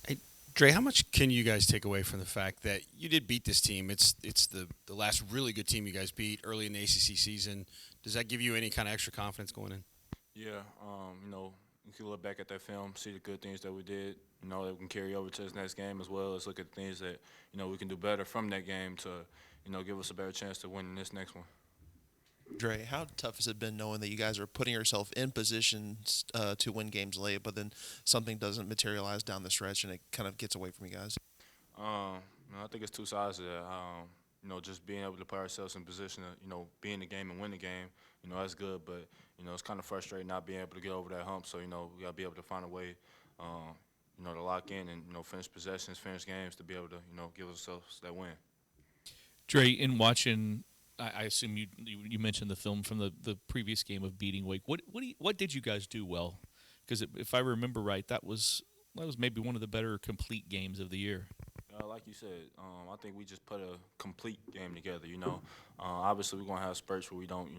Hey, Dre, how much can you guys take away from the fact that you did beat this team? It's the last really good team you guys beat early in the ACC season. Does that give you any kind of extra confidence going in? Yeah, you can look back at that film, see the good things that we did, that we can carry over to this next game, as well as look at the things that, we can do better from that game to, give us a better chance to win this next one. Dre, how tough has it been knowing that you guys are putting yourself in positions to win games late, but then something doesn't materialize down the stretch and it kind of gets away from you guys? Um, I think it's two sides to that. Just being able to put ourselves in position to, be in the game and win the game, that's good. But it's kind of frustrating not being able to get over that hump. So we gotta be able to find a way, um, to lock in and finish possessions, finish games to be able to give ourselves that win. Dre, in watching, I assume you mentioned the film from the previous game of beating Wake. What did you guys do well? Because if I remember right, that was maybe one of the better complete games of the year. Like you said, I think we just put a complete game together. Obviously we're gonna have spurts where we don't,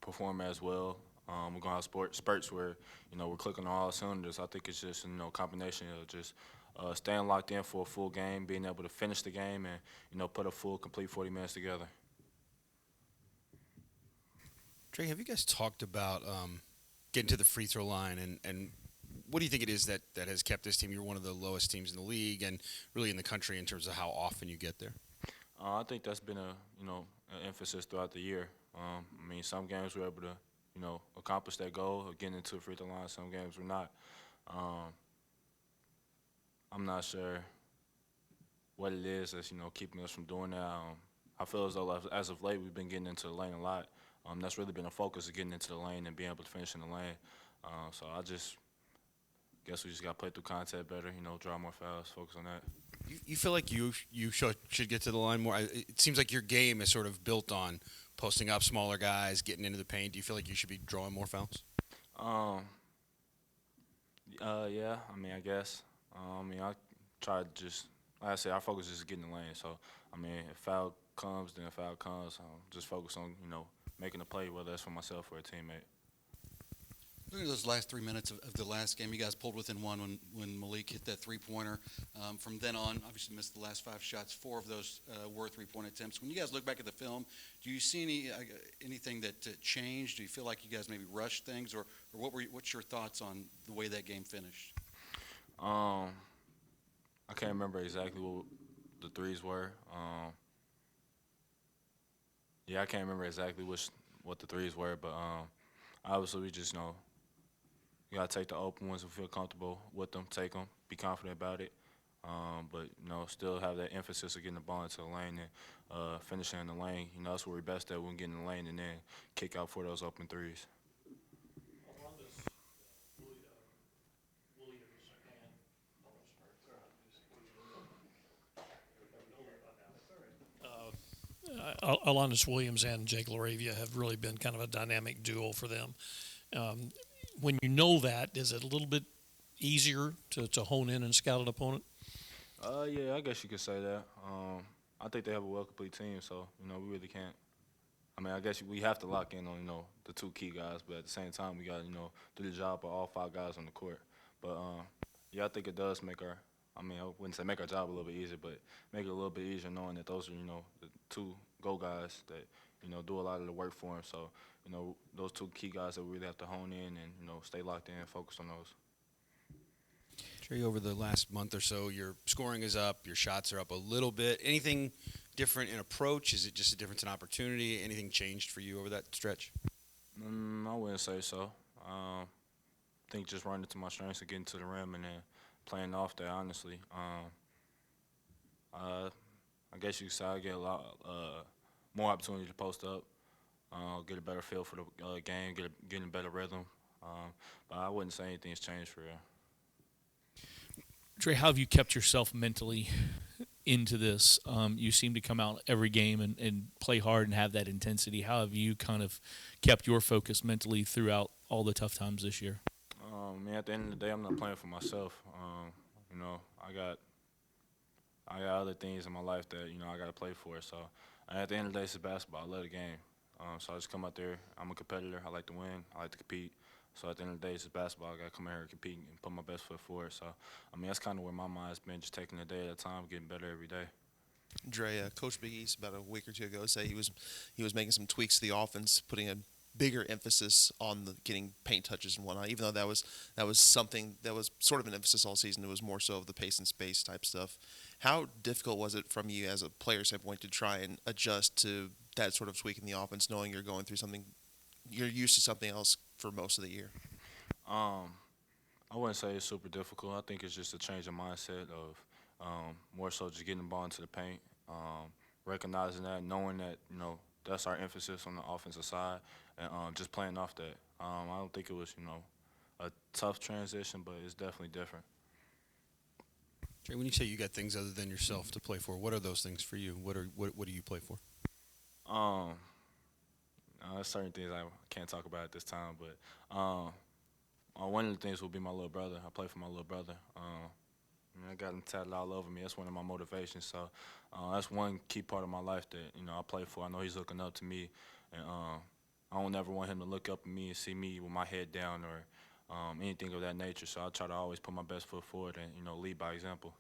perform as well. We're gonna have spurts where we're clicking on all cylinders. I think it's just a combination of just staying locked in for a full game, being able to finish the game, and put a full complete 40 minutes together. Dre, have you guys talked about getting to the free throw line and what do you think it is that has kept this team? You're one of the lowest teams in the league and really in the country in terms of how often you get there. I think that's been a an emphasis throughout the year. Some games we're able to accomplish that goal of getting into the free throw line. Some games we're not. Um, I'm not sure what it is that's keeping us from doing that. I feel as though as of late we've been getting into the lane a lot. That's really been a focus of getting into the lane and being able to finish in the lane. So I just guess we just got to play through contact better. Draw more fouls, focus on that. You feel like you should get to the line more. It seems like your game is sort of built on posting up smaller guys, getting into the paint. Do you feel like you should be drawing more fouls? Um, yeah. I guess. I try to just like I said, our focus is getting in the lane. So if foul comes, then foul comes. Just focus on making a play, whether that's for myself or a teammate. During those last 3 minutes of the last game, you guys pulled within one when Malik hit that three-pointer. From then on, obviously missed the last five shots. Four of those were three-point attempts. When you guys look back at the film, do you see anything that changed? Do you feel like you guys maybe rushed things, or what's your thoughts on the way that game finished? Um, I can't remember exactly what the threes were. Yeah, I can't remember exactly what the threes were, but obviously we just you gotta take the open ones and feel comfortable with them, take them, be confident about it. But still have that emphasis of getting the ball into the lane and finishing in the lane. That's where we're best at. We can get in the lane and then kick out for those open threes. Alonnis Williams and Jake Laravia have really been kind of a dynamic duo for them. Um, when you know that, is it a little bit easier to hone in and scout an opponent? Yeah, I guess you could say that. I think they have a well complete team, so we really can't. I guess we have to lock in on the two key guys, but at the same time we got to do the job of all five guys on the court. But yeah, I think it does make our. I wouldn't say make our job a little bit easier, but make it a little bit easier knowing that those are the two go guys that do a lot of the work for him. So those two key guys that we really have to hone in and stay locked in and focus on those. Trey, over the last month or so, your scoring is up, your shots are up a little bit. Anything different in approach? Is it just a difference in opportunity? Anything changed for you over that stretch? I wouldn't say so. I think just running to my strengths and getting to the rim and then playing off that, honestly. I guess you could say I get a lot more opportunity to post up, get a better feel for the game, getting a better rhythm. But I wouldn't say anything's changed for real. Dre, how have you kept yourself mentally into this? You seem to come out every game and play hard and have that intensity. How have you kind of kept your focus mentally throughout all the tough times this year? At the end of the day, I'm not playing for myself. I got other things in my life that I got to play for. So at the end of the day, it's basketball. I love the game. So I just come out there. I'm a competitor. I like to win. I like to compete. So at the end of the day, it's just basketball. I got to come out here and compete and put my best foot forward. So, I mean, that's kind of where my mind's been, just taking a day at a time, getting better every day. Dre, Coach Big East about a week or two ago said he was making some tweaks to the offense, putting a bigger emphasis on the getting paint touches and whatnot. Even though that was something that was sort of an emphasis all season, it was more so of the pace and space type stuff. How difficult was it from you as a player standpoint to try and adjust to that sort of tweak in the offense, knowing you're going through something, you're used to something else for most of the year? Um, I wouldn't say it's super difficult. I think it's just a change of mindset of more so just getting the ball into the paint, recognizing that, knowing that that's our emphasis on the offensive side, and just playing off that. I don't think it was a tough transition, but it's definitely different. Trey, when you say you got things other than yourself to play for, what are those things for you? What do you play for? Um, there's certain things I can't talk about at this time, but one of the things will be my little brother. I play for my little brother. I got him tatted all over me. That's one of my motivations. So that's one key part of my life that I play for. I know he's looking up to me, and I don't ever want him to look up at me and see me with my head down or anything of that nature. So I try to always put my best foot forward and lead by example.